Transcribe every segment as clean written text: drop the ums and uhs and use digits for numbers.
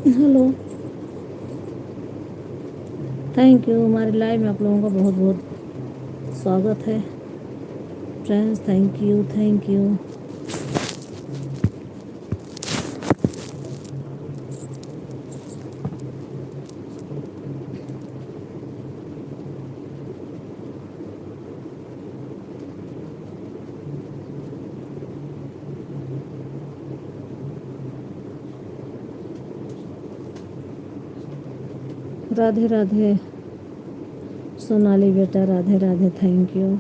Hello. Thank you. हमारे live में आप लोगों का बहुत बहुत स्वागत है friends. Thank you, thank you. Radhe Radhe Sonali बेटा, राधे राधे, थैंक यू।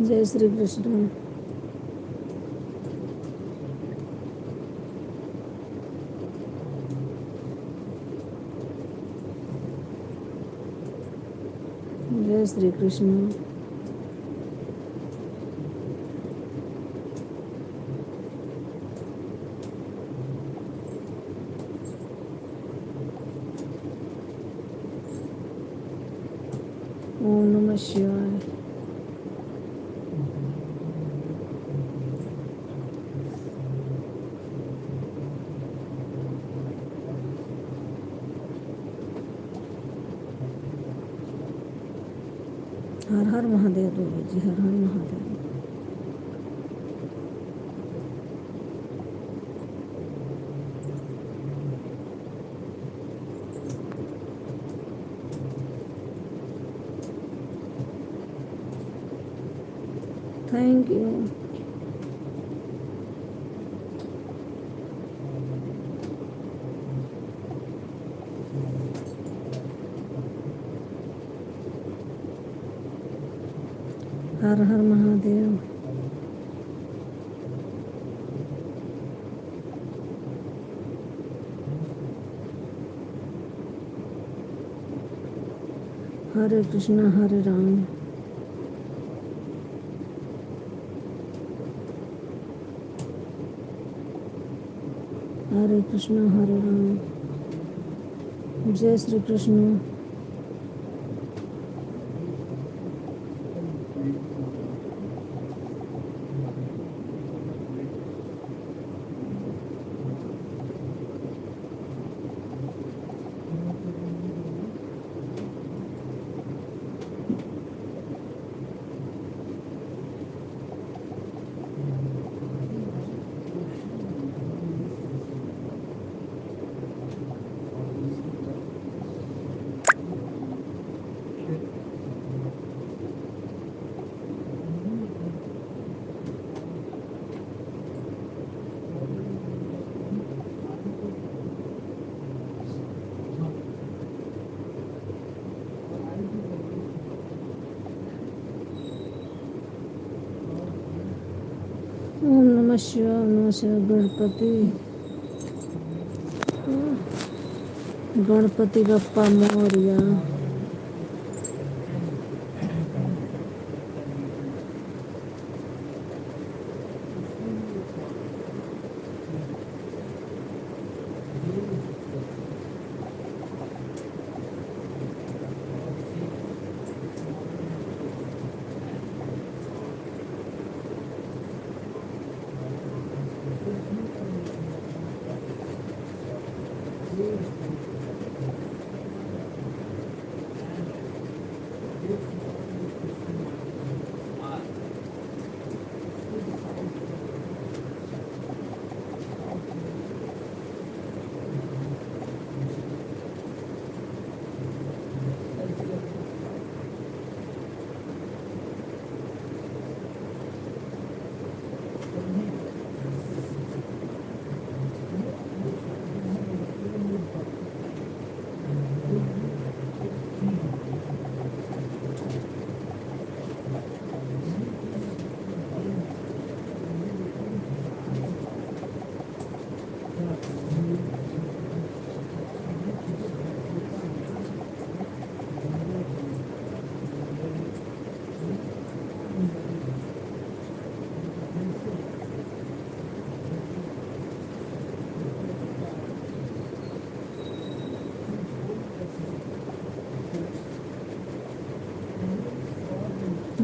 जय श्री कृष्ण। जय श्री कृष्ण। ओम नमः शिवाय। हर हर महादेव बोलो जी, हर हर महादेव। Thank you. हर हर महादेव। हरे कृष्णा हरे राम। हरे कृष्णा हरे राम। जय श्री कृष्ण। ओम नमः शिवाय, ओम नमः शिवाय। गणपति बप्पा मोरिया।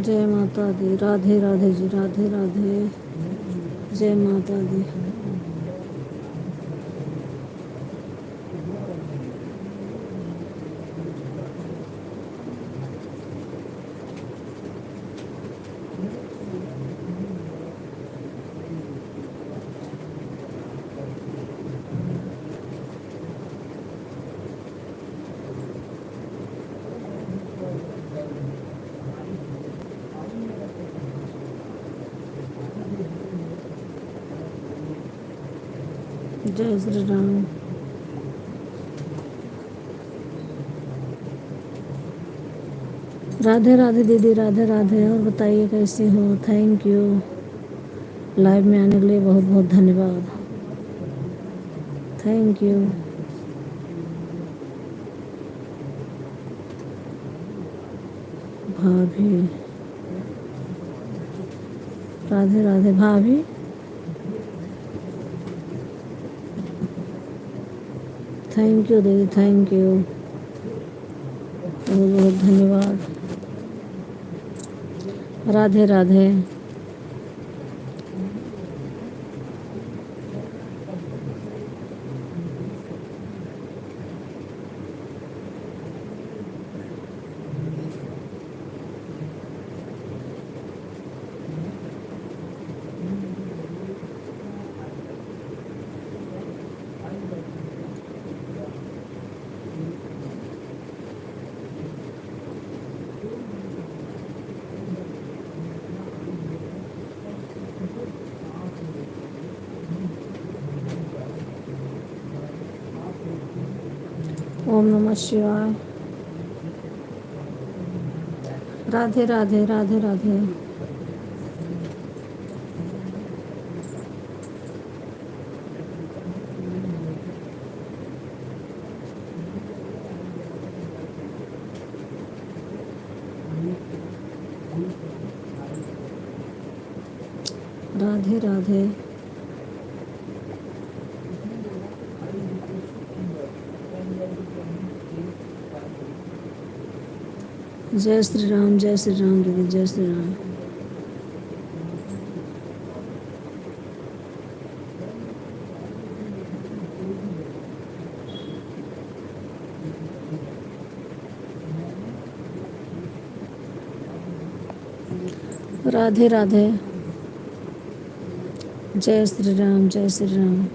जय माता दी। राधे राधे जी, राधे राधे। जय माता दी। जय श्री राम। राधे राधे दीदी, राधे राधे। और बताइए कैसी हो? थैंक यू लाइव में आने के लिए, बहुत बहुत धन्यवाद। Thank you. भाभी, राधे राधे भाभी। थैंक यू दीदी, थैंक यू, बहुत बहुत धन्यवाद। राधे राधे। ओम नमः शिवाय। राधे राधे, राधे राधे। राधे राधे। जय श्री राम, जय श्री राम दीदी, जय श्री राम। राधे राधे। जय श्री राम, जय श्री राम।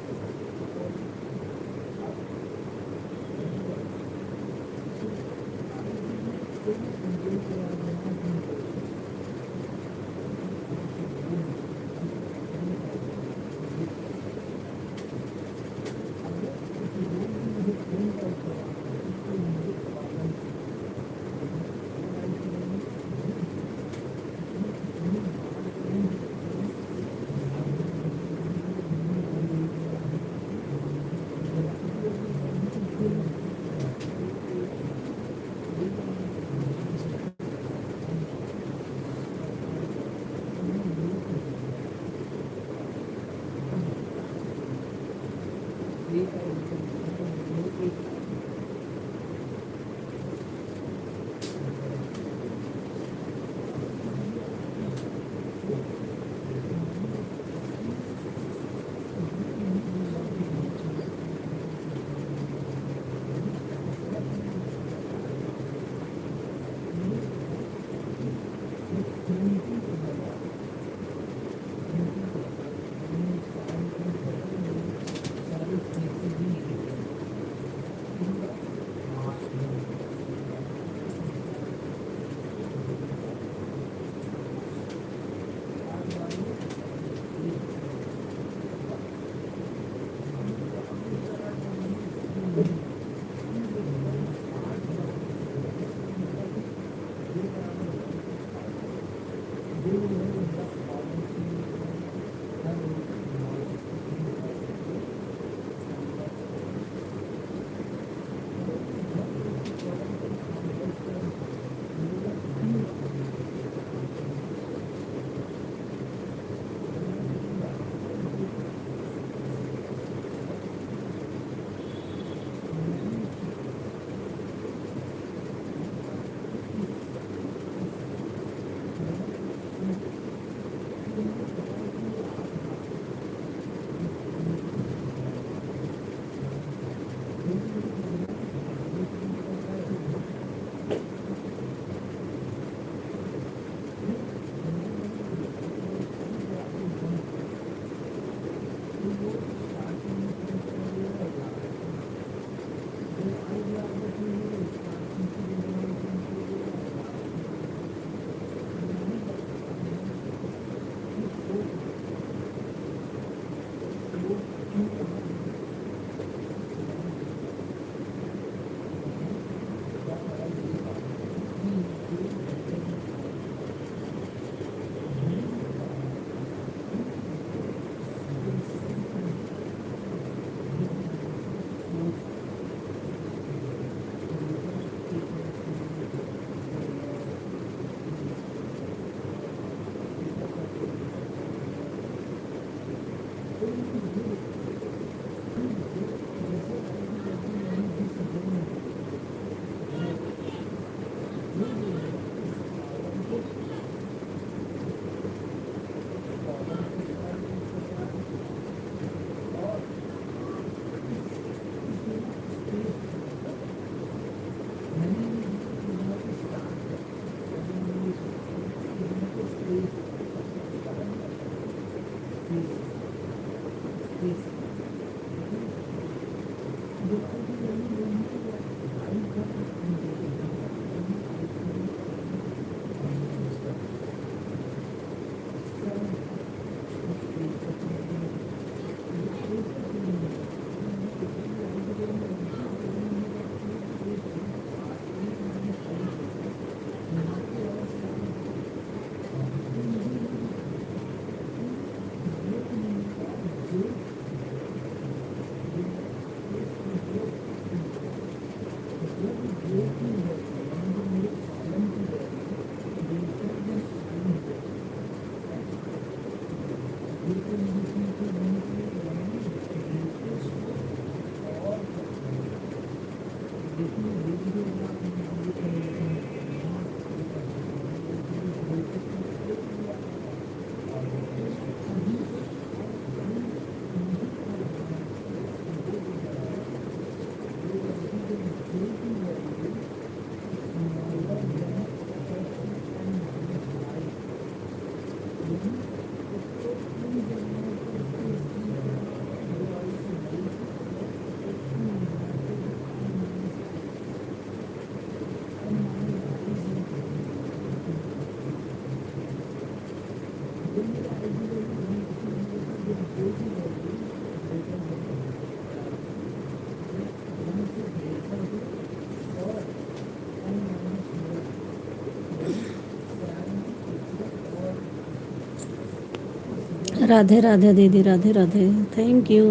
राधे राधे दीदी, राधे राधे, थैंक यू,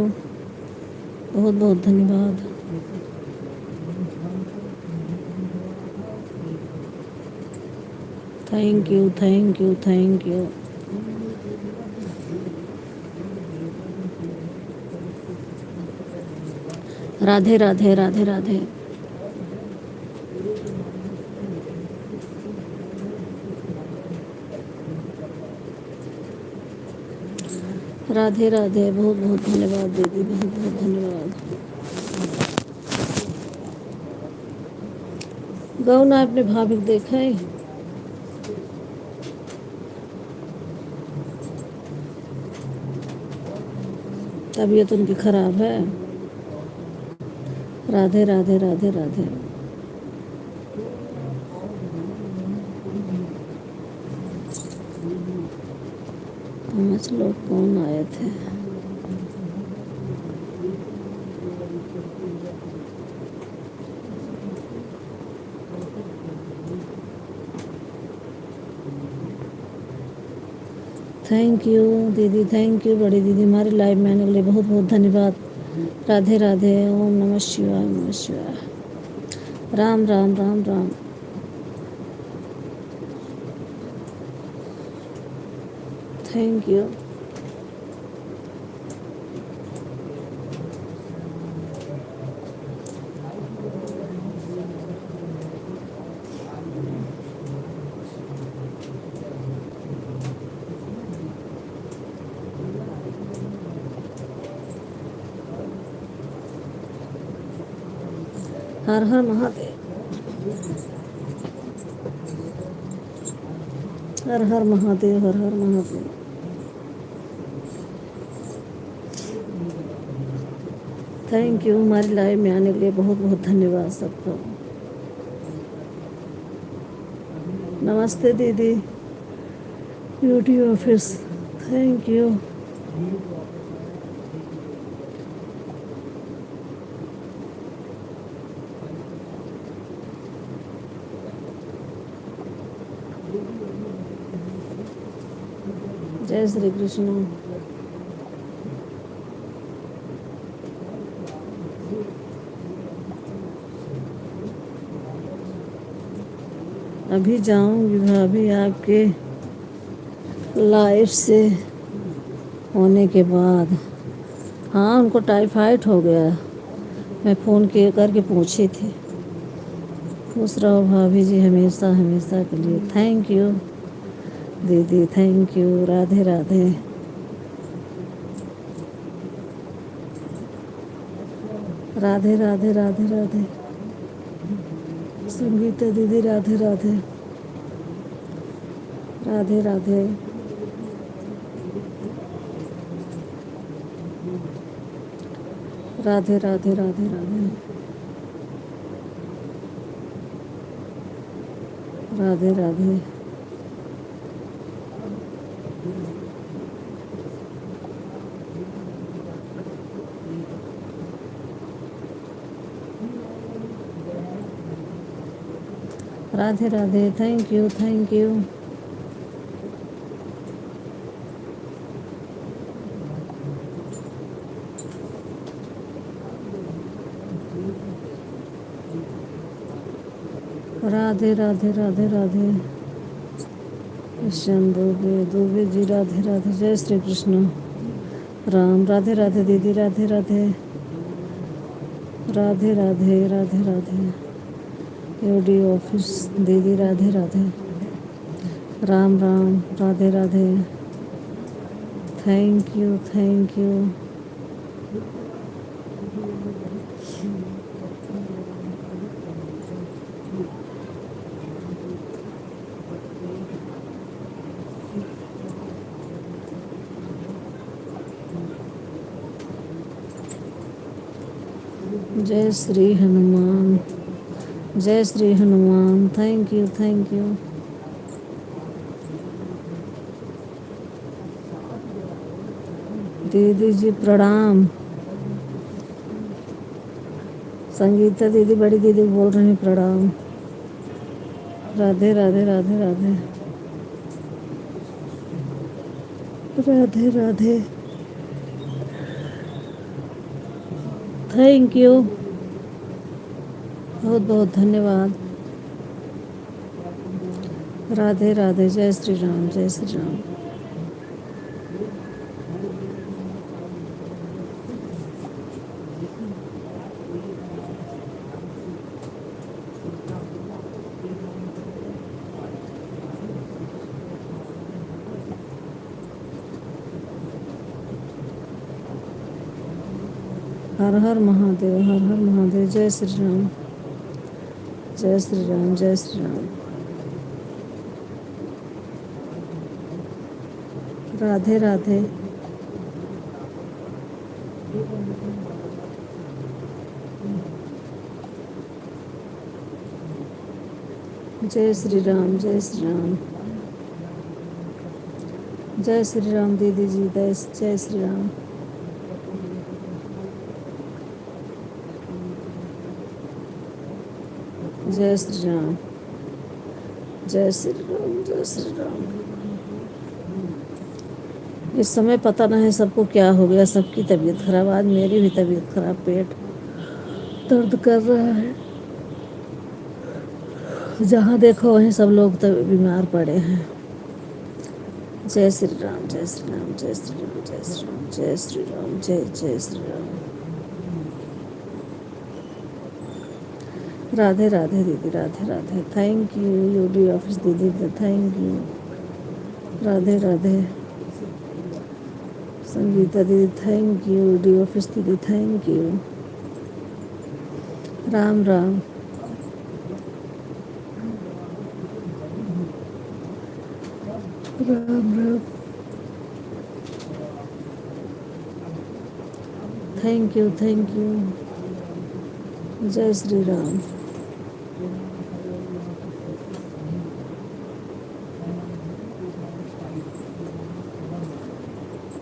बहुत बहुत धन्यवाद। Thank you thank you thank you. Radhe Radhe Radhe Radhe. Radhe Radhe, बहुत बहुत धन्यवाद दीदी, बहुत बहुत धन्यवाद। गौ ना अपने भाभी को देखा है, तबीयत उनकी खराब है। राधे राधे राधे राधे। पांच लोग कौन आए थे? थैंक यू दीदी, थैंक यू बड़ी दीदी, हमारी लाइव में आने के लिए बहुत बहुत धन्यवाद। राधे राधे, ओम नमः शिवाय, नमः शिवाय, Ram Ram Ram Ram. Thank you. Her her Mahadev, Har her Mahadev, Har her Mahadev. Thank you, हमारी लाइव में आने के लिए बहुत बहुत धन्यवाद सबको। नमस्ते दीदी, ब्यूटी ऑफिस, थैंक यू। जय श्री कृष्ण। अभी जाऊंगी भाभी आपके लाइव से होने के बाद। हाँ, उनको टाइफाइड हो गया, मैं फ़ोन करके पूछी थी। खुश रहो भाभी जी, हमेशा हमेशा के लिए। थैंक यू दीदी, थैंक यू। राधे राधे। राधे राधे राधे राधे। संगीता दीदी, Radhe Radhe Radhe Radhe. Radhe Radhe Radhe Radhe. Radhe Radhe. Radhe Radhe, thank you thank you. Radhe Radhe Radhe Radhe. Krishna Dubey, Dubey ji, Radhe Radhe. जय श्री कृष्ण। राम। राधे राधे दीदी, राधे राधे, राधे राधे, राधे राधे। यूडी ऑफिस दीदी, Radhe Radhe, Ram Ram, Radhe Radhe. Thank you, thank you. जय श्री हनुमान, जय Shri Hanuman. Thank you, thank you. दीदी जी प्रणाम। संगीता दीदी, बड़ी दीदी बोल रही प्रणाम। राधे राधे, राधे राधे, राधे राधे। थैंक यू, बहुत बहुत धन्यवाद। राधे राधे, जय श्री राम, जय श्री राम। हर हर महादेव, हर हर महादेव। जय श्री राम, जय श्री राम, जय श्री राम। राधे राधे। जय श्री राम, जय श्री राम। जय श्री राम दीदी जी, जय श्री राम। जय श्री राम, जय श्री राम, जय श्री राम। इस समय पता नहीं सबको क्या हो गया, सबकी तबीयत खराब। आज मेरी भी तबीयत खराब, पेट दर्द कर रहा है। जहाँ देखो वहीं सब लोग तो बीमार पड़े हैं। जय श्री राम, जय श्री राम, जय श्री राम, जय श्री राम, जय श्री राम, जय जय श्री राम। राधे राधे दीदी, Radhe Radhe. Thank you UD office दीदी, थैंक यू। राधे राधे। संगीता दीदी, थैंक यू। यूडी ऑफिस दीदी, thank you. Ram Ram. Ram Ram. Thank you, thank you. जय श्री राम।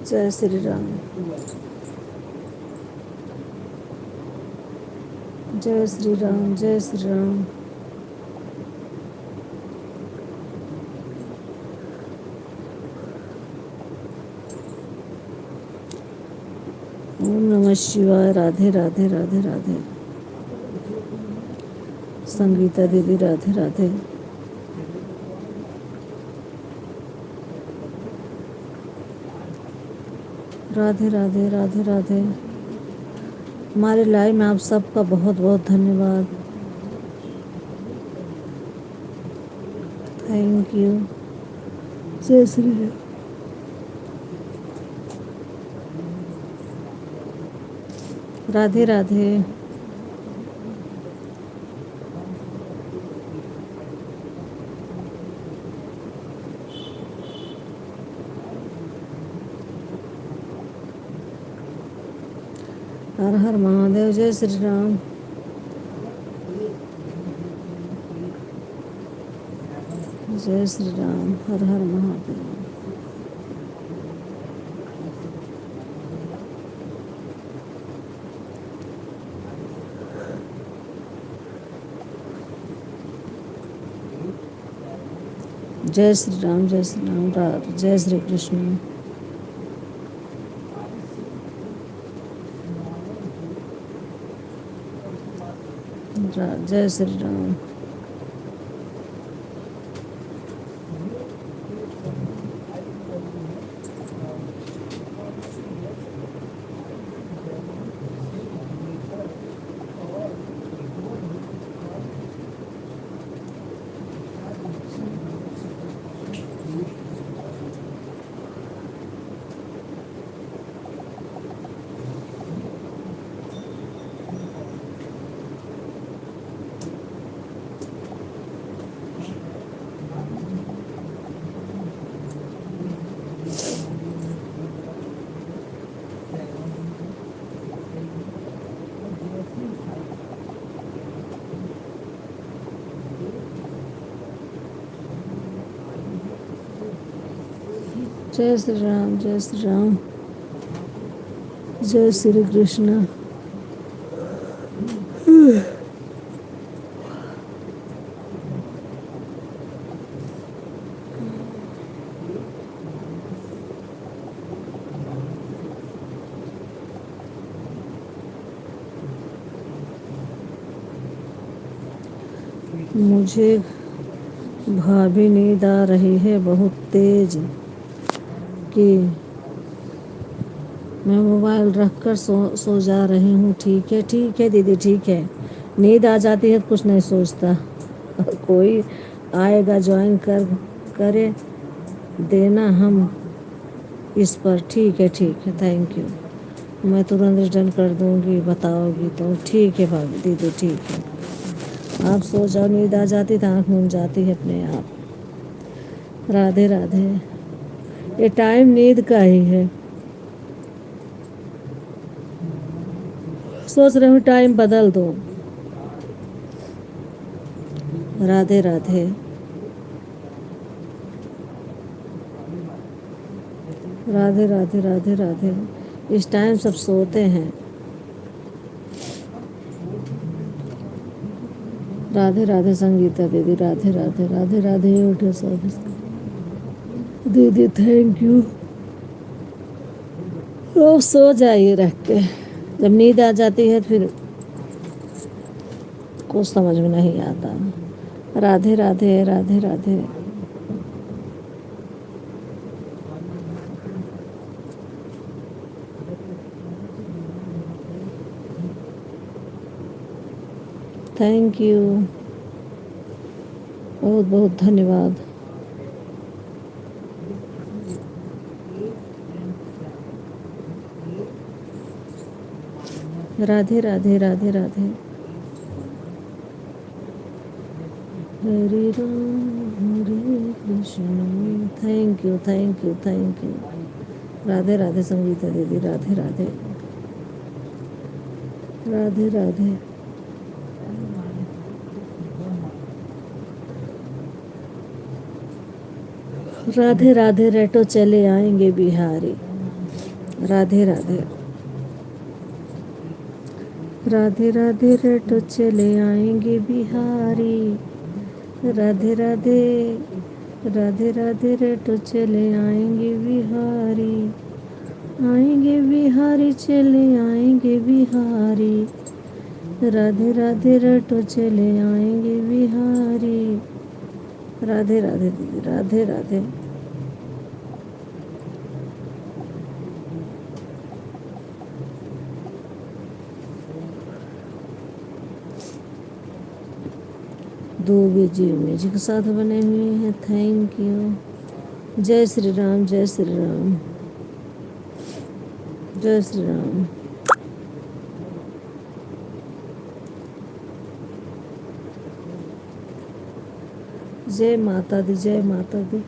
जय श्री राम, जय श्री राम, जय श्री राम। ओम नमः शिवाय। राधे राधे, राधे राधे। संगीता दीदी, राधे राधे। राधे राधे, राधे राधे। हमारे लाइव में आप सबका बहुत बहुत धन्यवाद। Thank you. जय श्री राम। राधे राधे। हर हर महादेव। जय श्री राम। जय श्री राम। हर हर महादेव। जय श्री राम, जय श्री राम। जय श्री कृष्ण। जय श्री राम। जय श्री राम, जय श्री राम, जय श्री कृष्ण। मुझे भाभी नींद आ रही है बहुत तेज कि मैं मोबाइल रख कर सो जा रही हूँ। ठीक है दीदी, ठीक है। नींद आ जाती है तो कुछ नहीं सोचता। कोई आएगा ज्वाइन करे देना हम इस पर। ठीक है, थैंक यू। मैं तुरंत रिटर्न कर दूँगी, बताओगी तो। ठीक है भाभी दीदी, ठीक है। आप सो जाओ, नींद आ जाती तो आँख मूंद जाती है अपने आप। राधे राधे। ये टाइम नींद का ही है। सोच रही हूँ टाइम बदल दो। राधे राधे। राधे राधे, राधे राधे। इस टाइम सब सोते हैं। राधे राधे संगीता दीदी, राधे राधे, राधे राधे। उठे सब दीदी, थैंक यू। तो सो जाइए रख के। जब नींद आ जाती है फिर कुछ समझ में नहीं आता। राधे राधे, राधे राधे। थैंक यू, बहुत बहुत धन्यवाद। Radhe Radhe, Radhe Radhe. Hare Ram Hare Krishna. Thank you, thank you, thank you. Radhe Radhe Sangeeta दीदी, राधे राधे, राधे राधे। राधे राधे। रेटो चले आएंगे बिहारी। राधे राधे, राधे राधे। रेटो चले आएंगे बिहारी। राधे राधे, राधे राधे। रेटो चले आएंगे बिहारी। आएंगे बिहारी, चले आएंगे बिहारी। राधे राधे। रेटो चले आएंगे बिहारी। राधे राधे दीदी, राधे राधे। दो वीडियो म्यूजिक साथ बने हुए हैं। Thank you. जय श्री राम, जय श्री राम, जय श्री राम। जय माता दी, जय माता दी।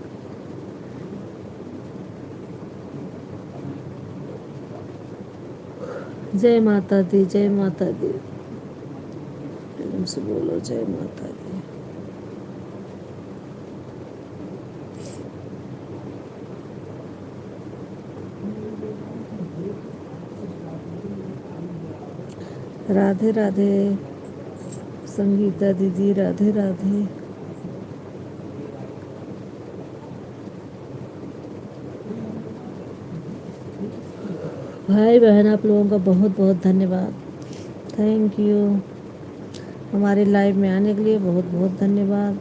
जय माता दी, जय माता दी। प्रेम से बोलो जय माता दी। राधे राधे संगीता दीदी, राधे राधे। भाई बहन आप लोगों का बहुत बहुत धन्यवाद। Thank you. हमारे लाइव में आने के लिए बहुत बहुत धन्यवाद।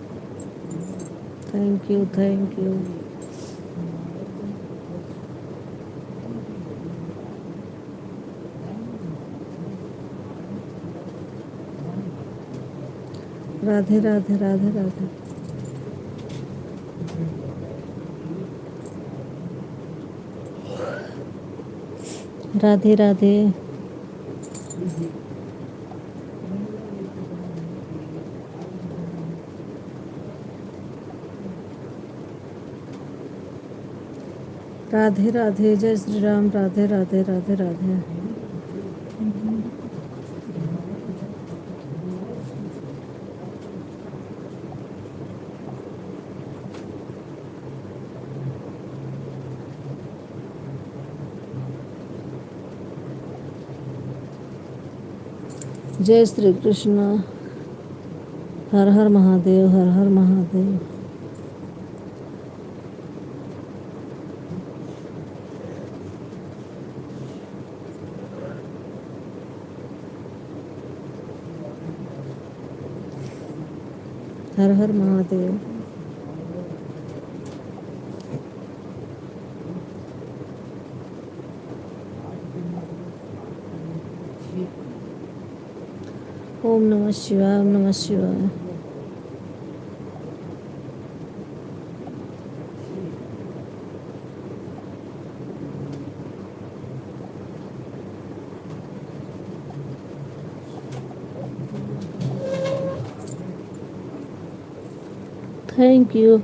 Thank you, thank you. Radhe Radhe, Radhe Radhe. Radhe Radhe. Radhe Radhe. जय श्री राम। राधे राधे, राधे राधे। जय श्री कृष्ण। हर हर महादेव, हर हर महादेव। हर हर महादेव। ओम नमः शिवाय, ओम नमः शिवाय। Thank you.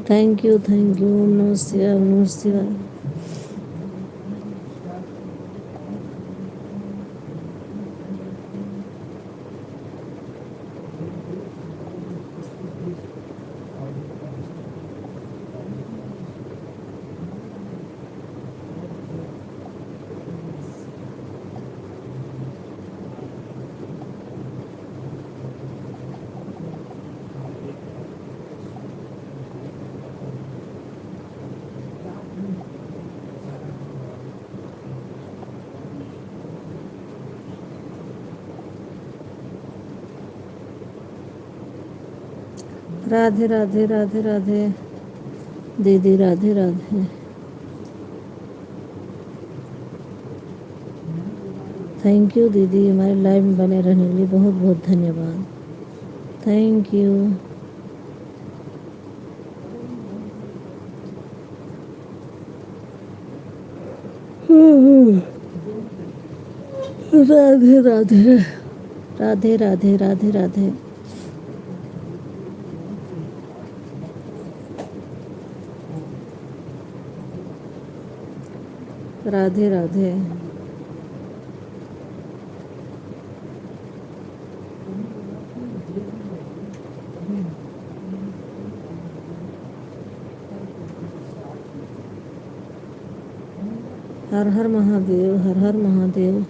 Thank you, thank you. ओम नमः शिवाय, ओम नमः शिवाय। राधे राधे, राधे राधे दीदी, राधे राधे। थैंक यू दीदी, हमारे लाइव में बने रहने के लिए बहुत बहुत धन्यवाद। Thank you. Radhe Radhe, Radhe Radhe, Radhe Radhe. Radhe Radhe. Her her Mahadev, Har her Mahadev.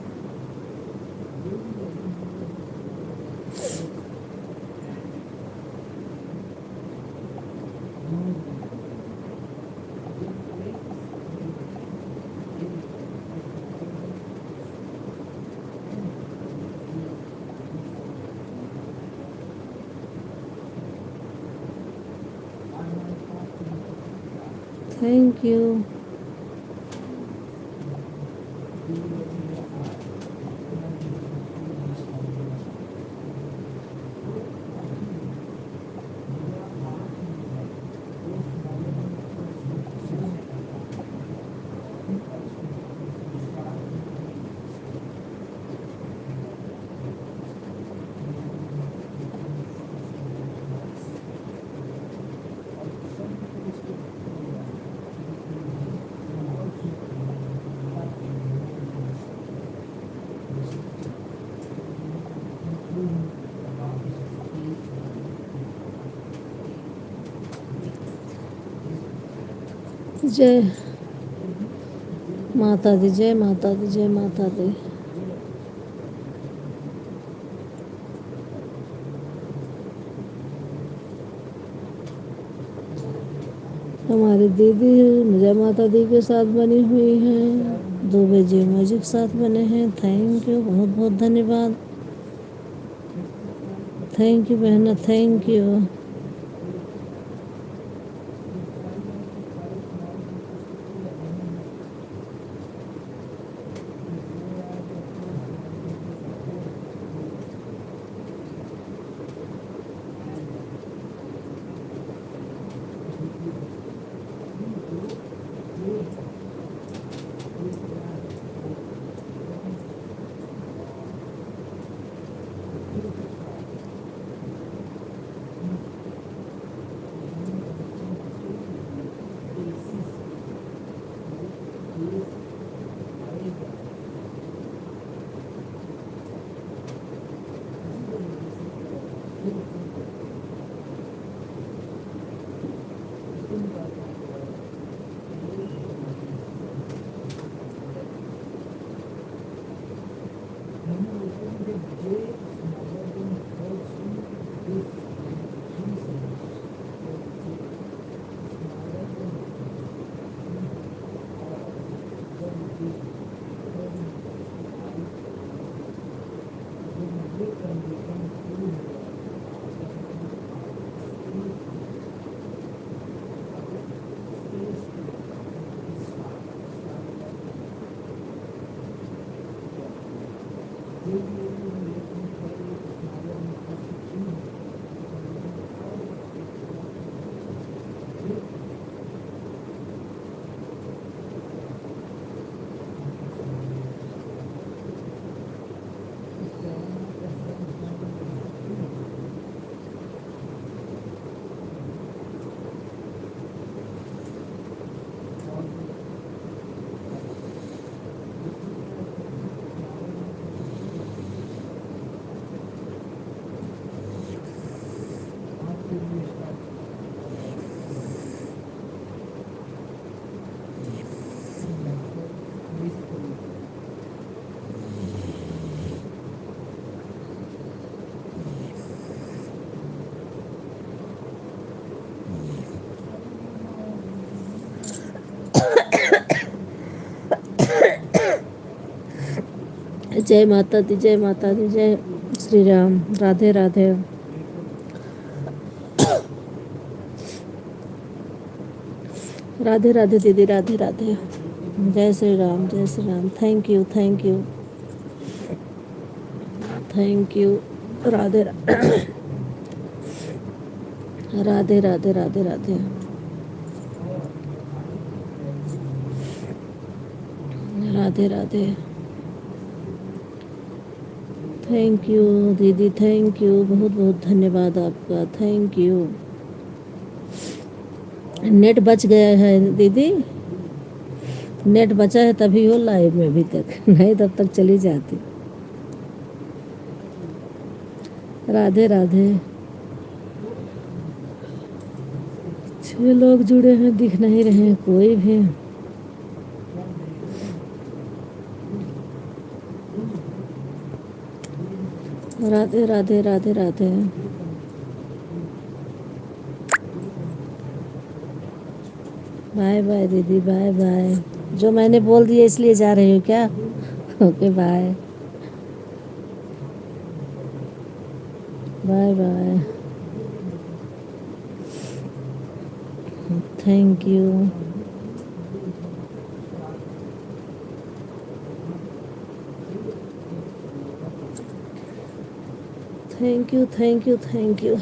Thank you. जय माता दी, जय माता दी, जय माता दी। हमारी दीदी जय माता दी के साथ बनी हुई हैं, 2 बजे म्यूजिक साथ बने हैं। थैंक यू, बहुत बहुत धन्यवाद। थैंक यू बहना, थैंक यू। जय माता दी, जय माता दी, जय श्री राम। राधे राधे। राधे राधे दीदी, राधे राधे। जय श्री राम, जय Shri Ram. Thank you, thank you, thank you. Radhe Radhe Radhe Radhe Radhe. Radhe Radhe. Thank you दीदी, थैंक यू, बहुत बहुत धन्यवाद आपका, थैंक यू। नेट बच गया है दीदी, नेट बचा है तभी हो लाइव में अभी तक, नहीं तब तक चली जाती। राधे राधे। 6 लोग जुड़े हैं, दिख नहीं रहे हैं कोई भी। राधे राधे राधे राधे। बाय बाय दीदी, बाय बाय। जो मैंने बोल दिया इसलिए जा रही हूँ क्या? Okay bye, bye bye. Thank you. Thank you, thank you, thank you.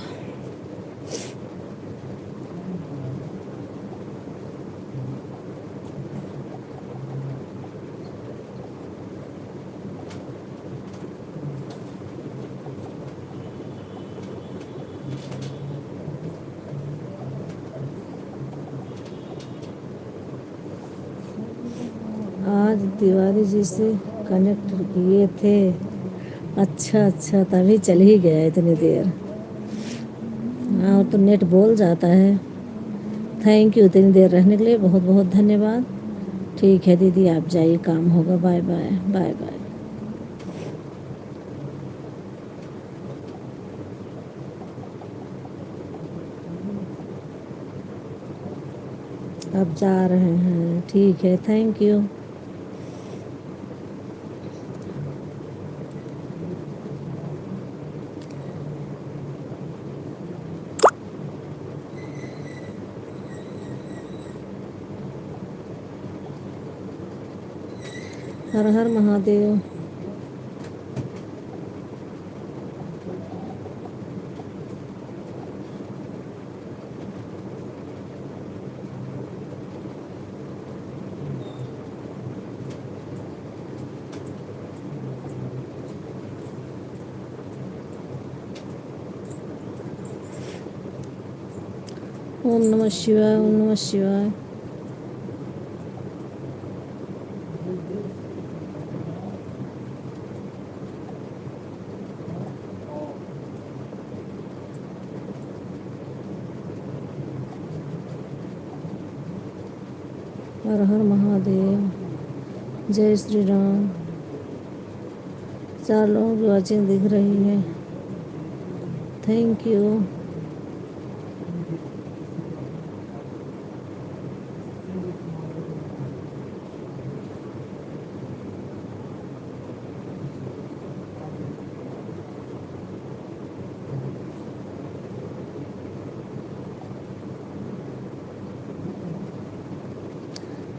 आज तिवारी जी से कनेक्ट किए थे। अच्छा अच्छा, तभी चल ही गया इतनी देर। हाँ, और तो नेट बोल जाता है। थैंक यू इतनी देर रहने के लिए, बहुत बहुत धन्यवाद। ठीक है दीदी, आप जाइए, काम होगा। Bye bye, bye bye. अब जा रहे हैं, ठीक है, थैंक यू। हर हर महादेव। ओम नमः शिवाय, ओम नमः शिवाय। हर हर महादेव। जय श्री राम। 4 लोगों की वॉचिंग दिख रही है। Thank you.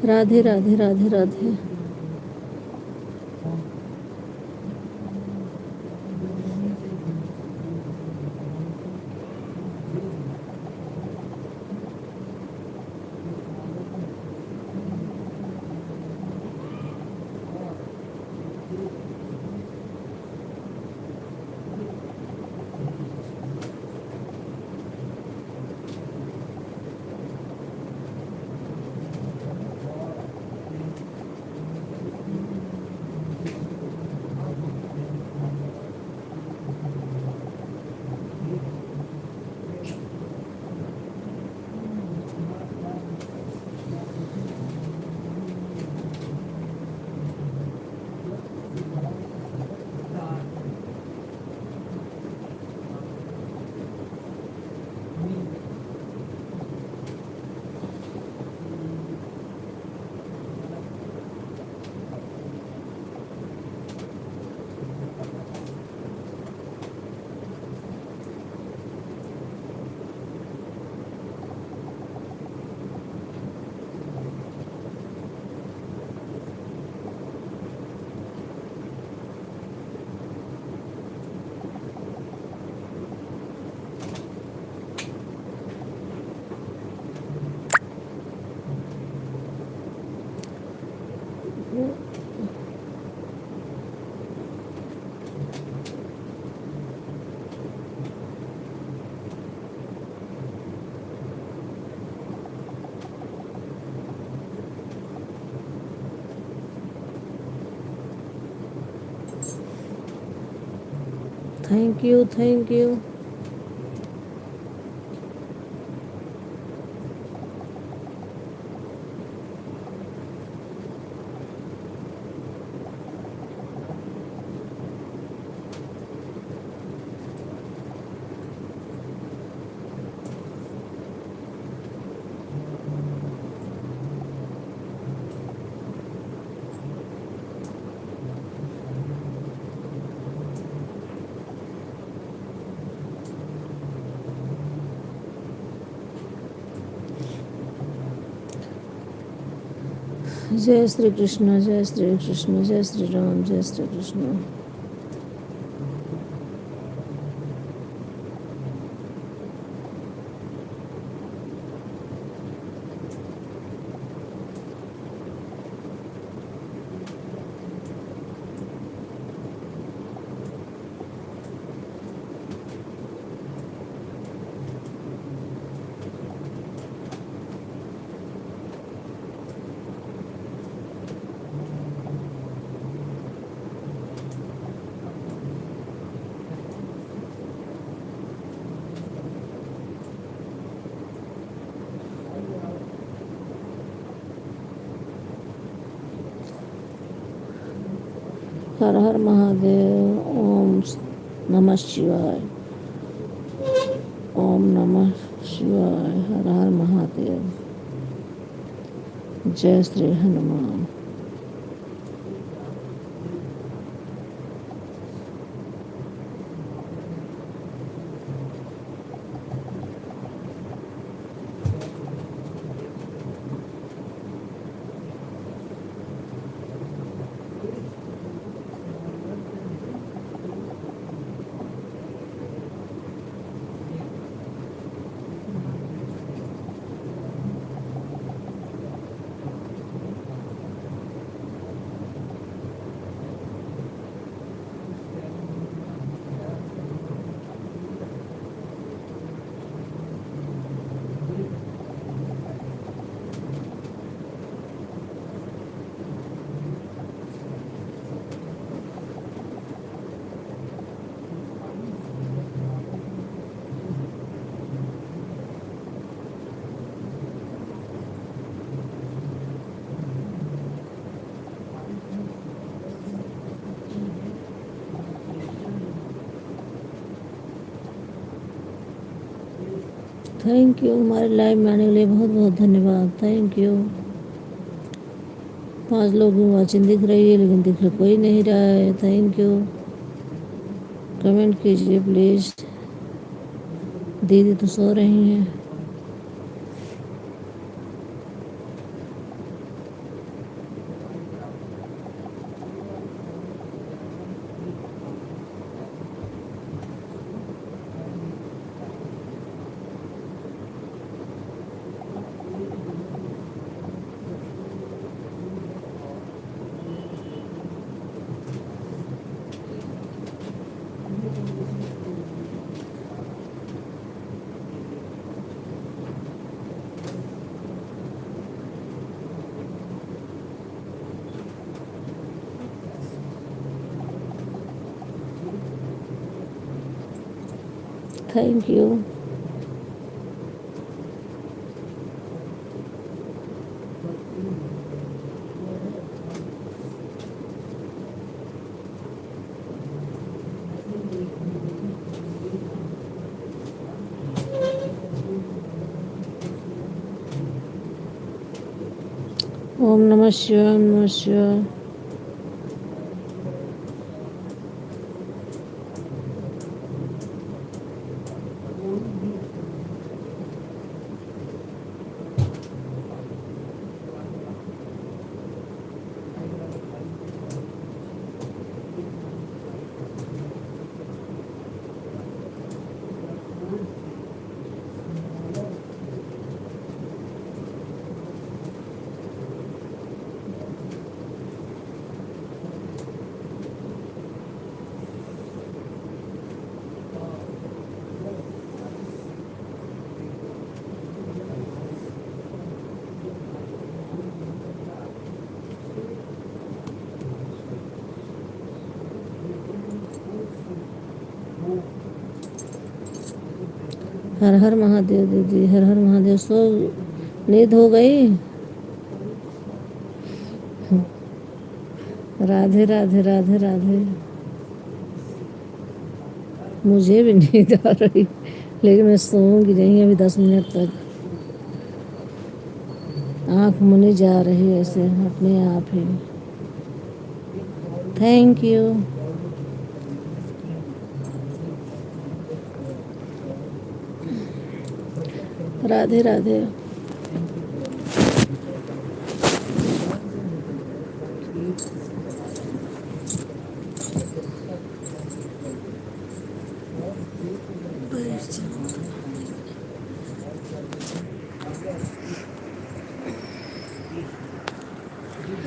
Radhe Radhe Radhe Radhe. Thank you thank you. जय श्री कृष्ण जय श्री कृष्ण जय श्री राम जय श्री कृष्ण। हर हर महादेव। ओम नमः शिवाय। ओम नमः शिवाय। हर हर महादेव। जय श्री हनुमान। थैंक यू, हमारे लाइव में आने के लिए बहुत बहुत धन्यवाद। Thank you. 5 लोग की वॉचिंग दिख रही है लेकिन दिख कोई नहीं रहा है। Thank you. कमेंट कीजिए प्लीज़। दीदी तो सो रही हैं। Thank you. ओम नमः शिवाय, ओम नमः शिवाय। हर हर महादेव दीदी, हर हर महादेव। सो नींद हो गई। राधे राधे राधे राधे। मुझे भी नींद आ रही लेकिन मैं सोऊंगी नहीं अभी 10 मिनट तक। आँख मुनी जा रही है ऐसे अपने आप ही। Thank you. राधे राधे।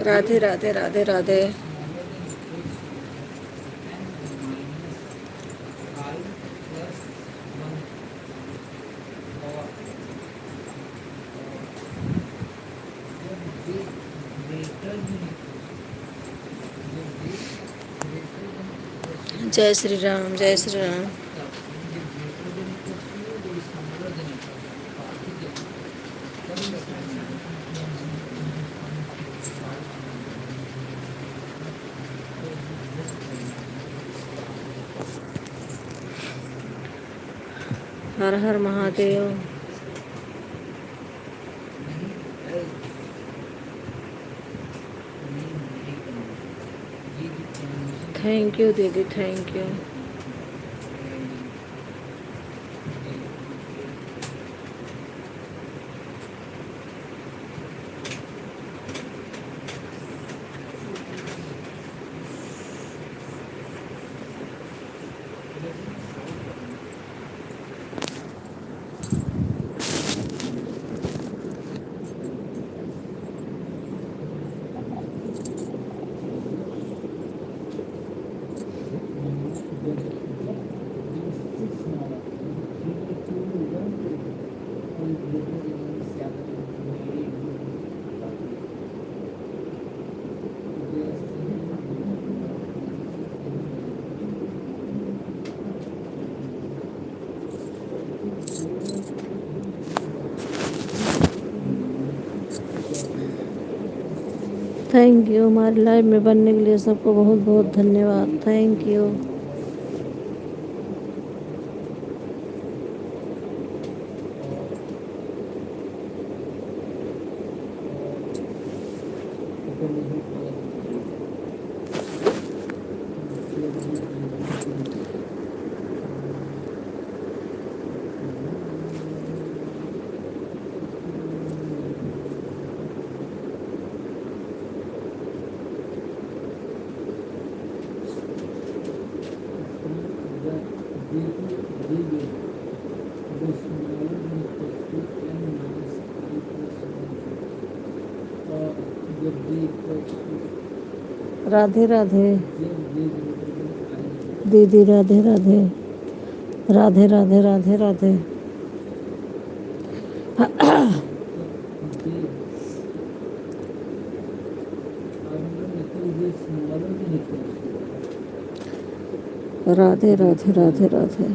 राधे राधे राधे राधे। जय श्री राम, जय श्री राम। हर हर महादेव। थैंक यू दीदी, थैंक यू। Thank you. हमारे लाइव में बनने के लिए सबको बहुत बहुत धन्यवाद। Thank you. राधे राधे दीदी, राधे राधे राधे राधे राधे राधे। राधे राधे राधे राधे।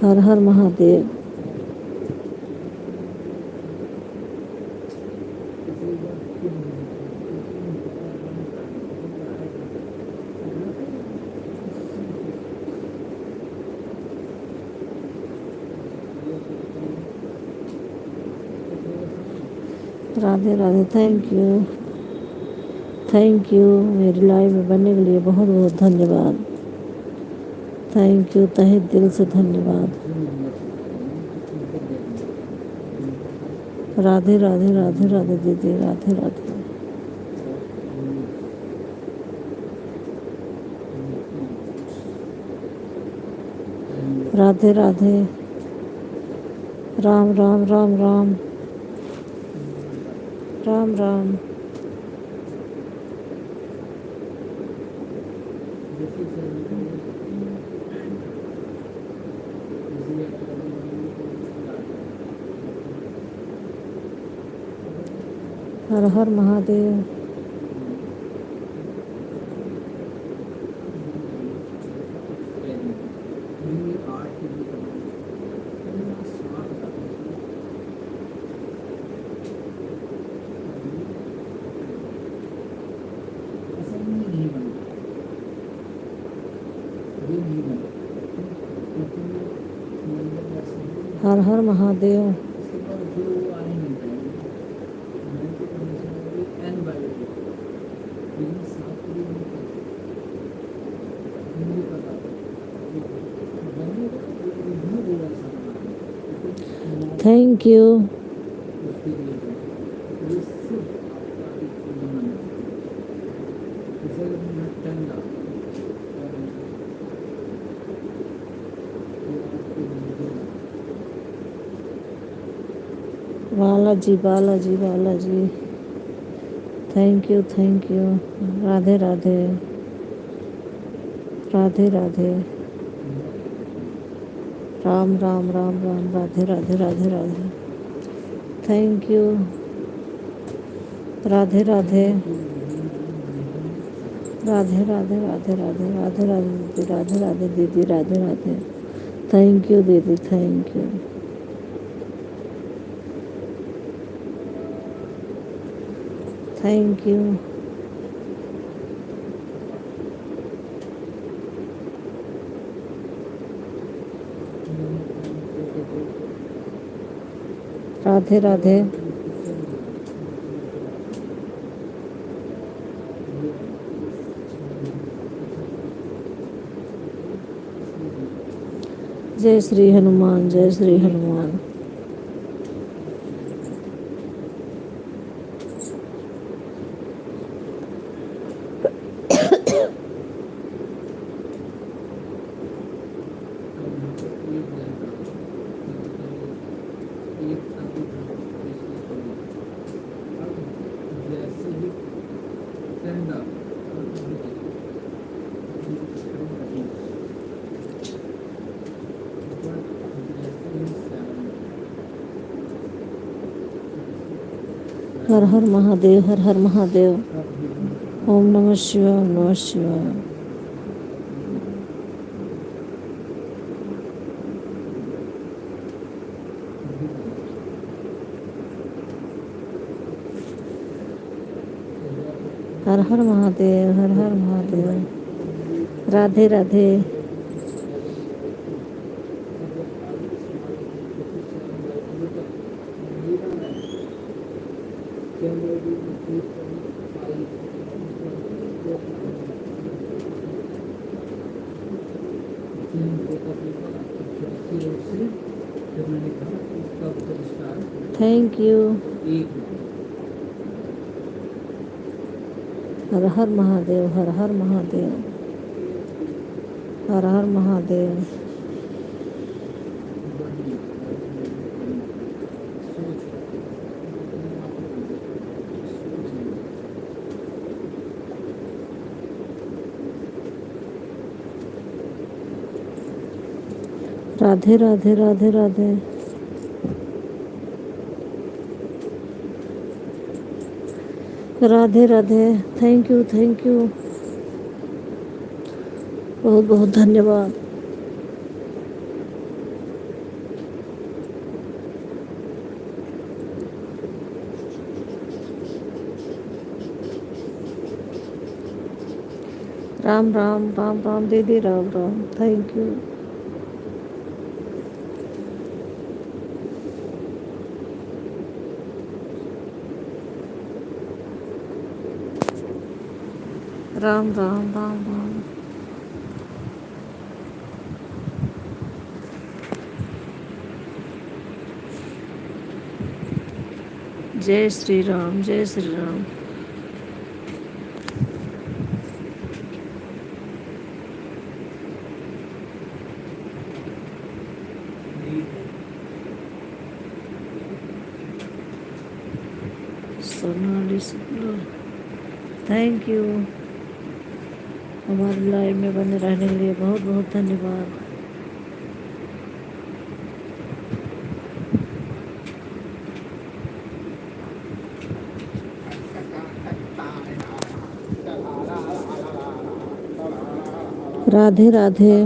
हर हर महादेव। राधे राधे। थैंक यू मेरी लाइव में बनने के लिए बहुत बहुत धन्यवाद। थैंक यू, तहे दिल से धन्यवाद। राधे राधे राधे राधे दीदी, राधे राधे। राधे राधे। राम राम राम राम राम राम। हर हर महादेव। हर हर Mahadev. Thank you. Balaji Balaji Balaji. Thank you. Radhe Radhe Radhe Radhe. Ram Ram Ram Ram. Radhe Radhe Radhe Radhe. Thank you. Radhe Radhe Radhe Radhe Radhe Radhe Radhe Radhe Radhe दीदी, राधे राधे। थैंक यू दीदी, thank you. Thank you. Radhe Radhe. जय श्री हनुमान, जय श्री हनुमान। हर हर महादेव, हर हर महादेव। ओम नमः शिवाय, ओम नमः शिवाय। हर हर महादेव, हर हर Mahadev. Radhe Radhe. Thank you. Her her Mahadev, Har her Mahadev, Har her Mahadev. Radhe Radhe, Radhe Radhe. Radhe Radhe. Thank you, thank you. बहुत बहुत धन्यवाद। राम राम, राम राम दीदी, राम राम। Thank you. राम राम, राम राम। जय श्री राम, जय श्री राम। Sonali Shukla, thank you. हमारे लाइव में बने रहने के लिए बहुत बहुत धन्यवाद। राधे राधे।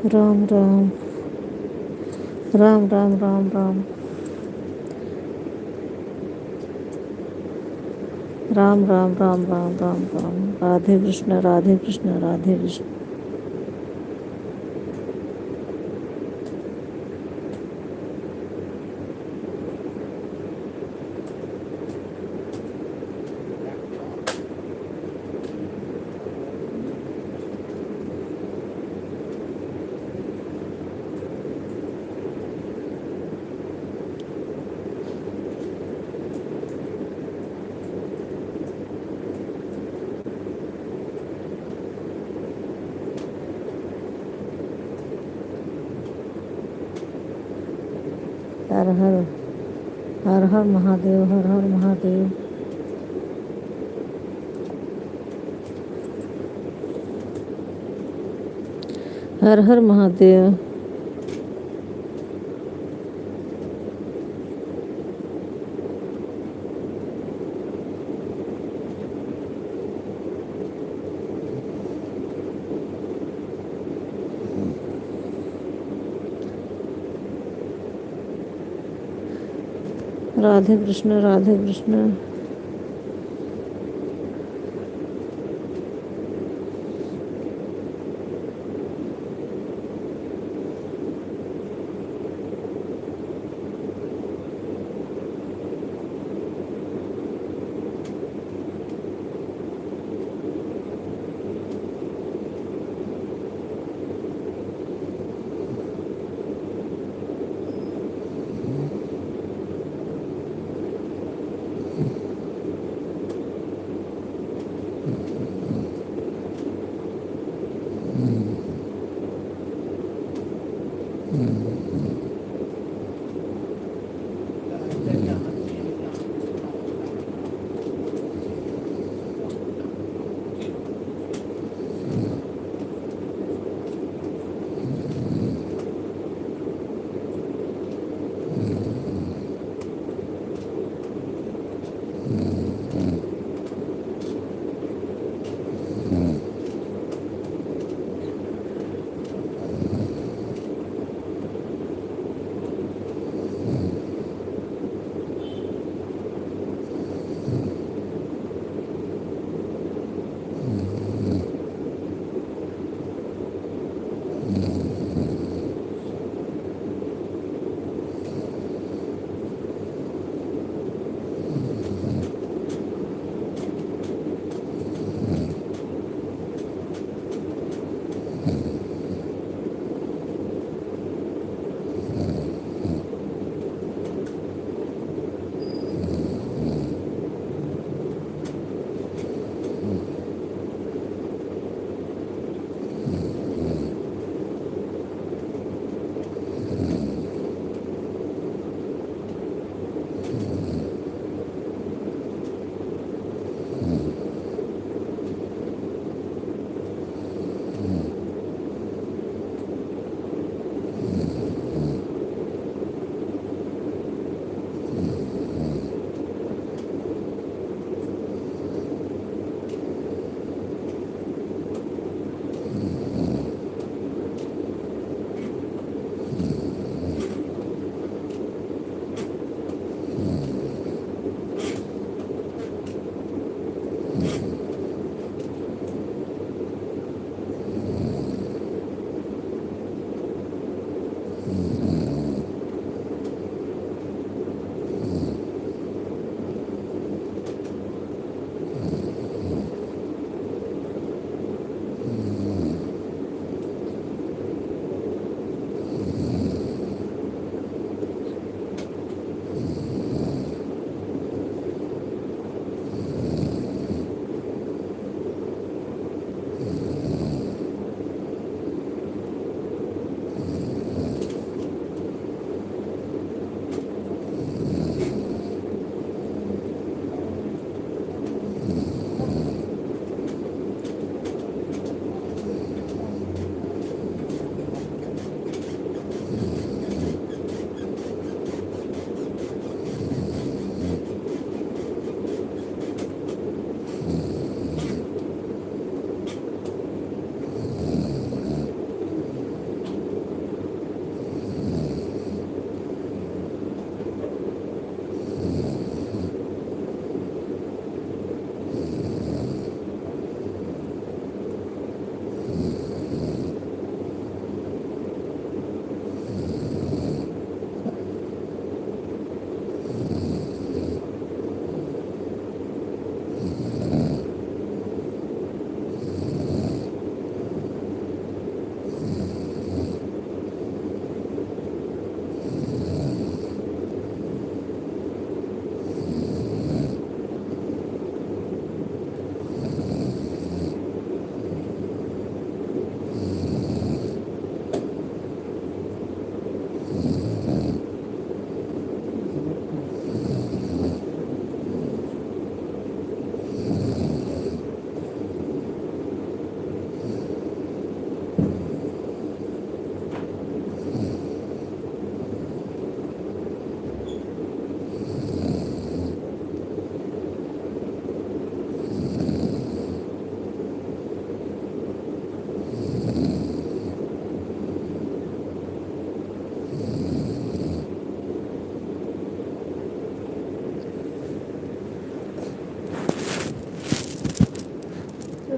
राम राम, राम राम, राम राम, राम राम, राम राम, राम राम। राधे कृष्ण, राधे कृष्ण, राधे कृष्ण। हर हर, हर हर महादेव, हर हर महादेव। हर हर महादेव। राधे कृष्ण, राधे कृष्ण।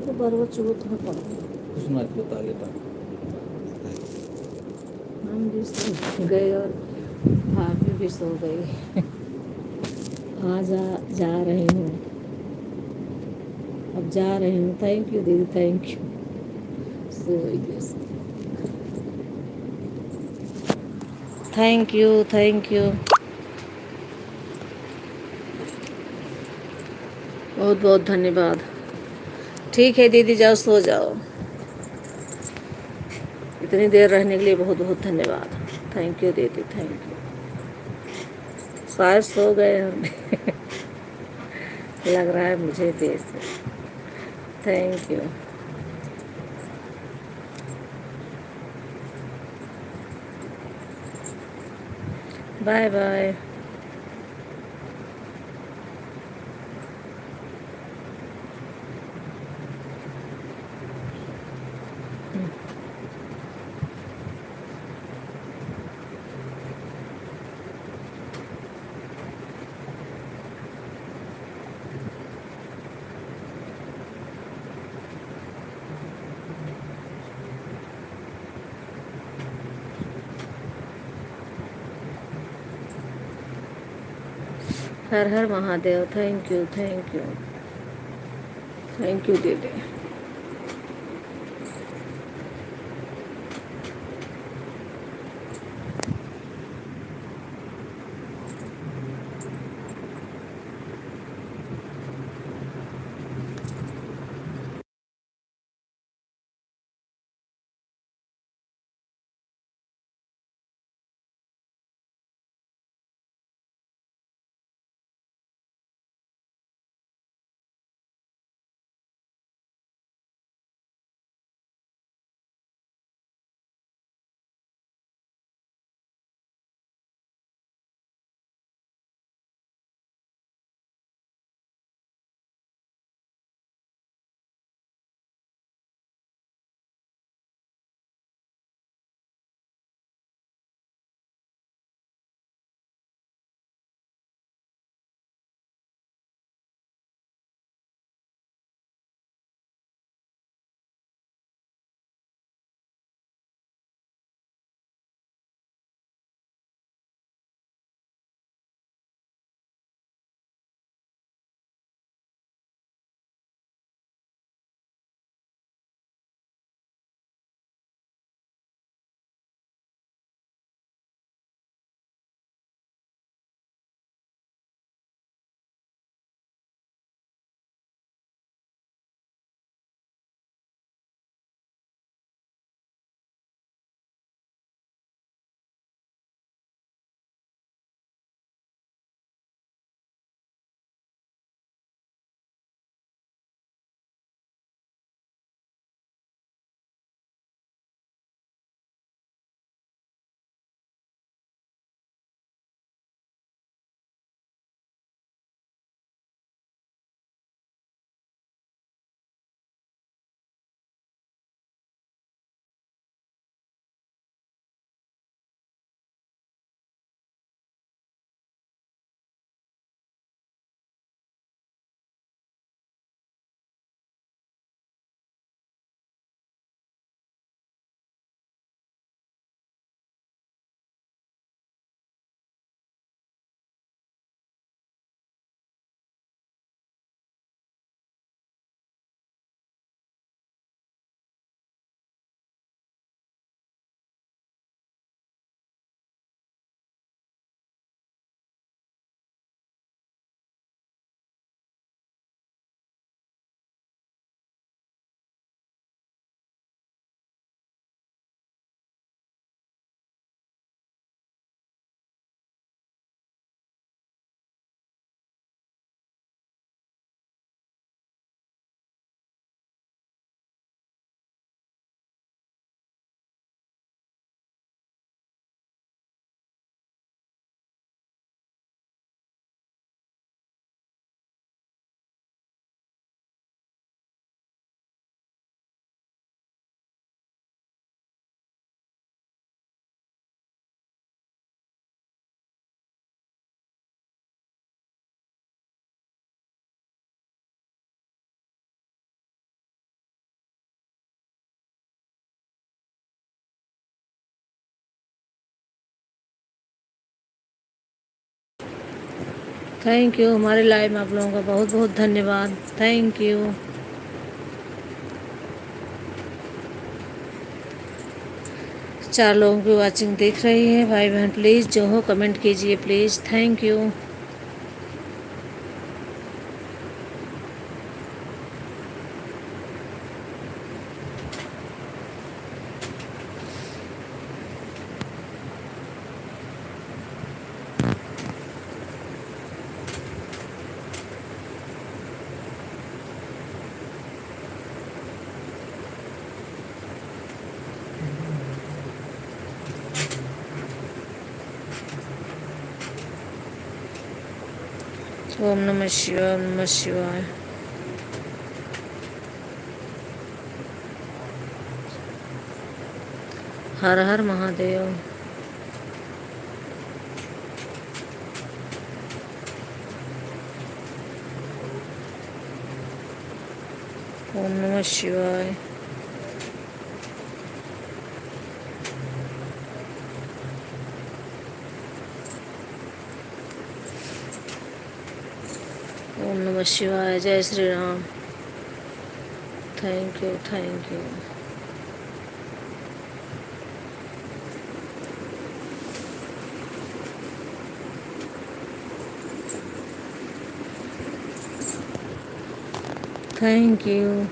को बरबर चुगत में पड़ गई। उसमें आज बता लेता हूँ। हम भी सो गए और भाभी भी सो गई। जा रही हूँ, अब जा रही हूँ। थैंक यू दीदी, thank you. So thank you, thank you, बहुत बहुत धन्यवाद। ठीक है दीदी, जाओ सो जाओ। इतनी देर रहने के लिए बहुत बहुत धन्यवाद। थैंक यू दीदी, थैंक यू। शायद सो गए हम। लग रहा है मुझे भी ऐसे। Thank you. Bye bye. Har her Mahadev. Thank you, thank you, thank you दीदी। Thank you. हमारे लाइव में आप लोगों का बहुत बहुत धन्यवाद। Thank you. 4 लोगों की वॉचिंग दिख रही है। भाई बहन प्लीज़ जो हो कमेंट कीजिए प्लीज़। Thank you. ओम नमः शिवाय, ओम नमः शिवाय। हर हर महादेव। ओम नमः शिवाय। ओम नमः शिवाय। जय Shri Ram. Thank you, thank you. Thank you,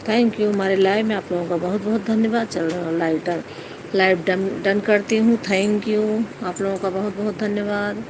thank you. हमारे लाइव में आप लोगों का बहुत बहुत धन्यवाद। चल रहा है लाइव डन करती हूँ। Thank you. आप लोगों का बहुत बहुत धन्यवाद।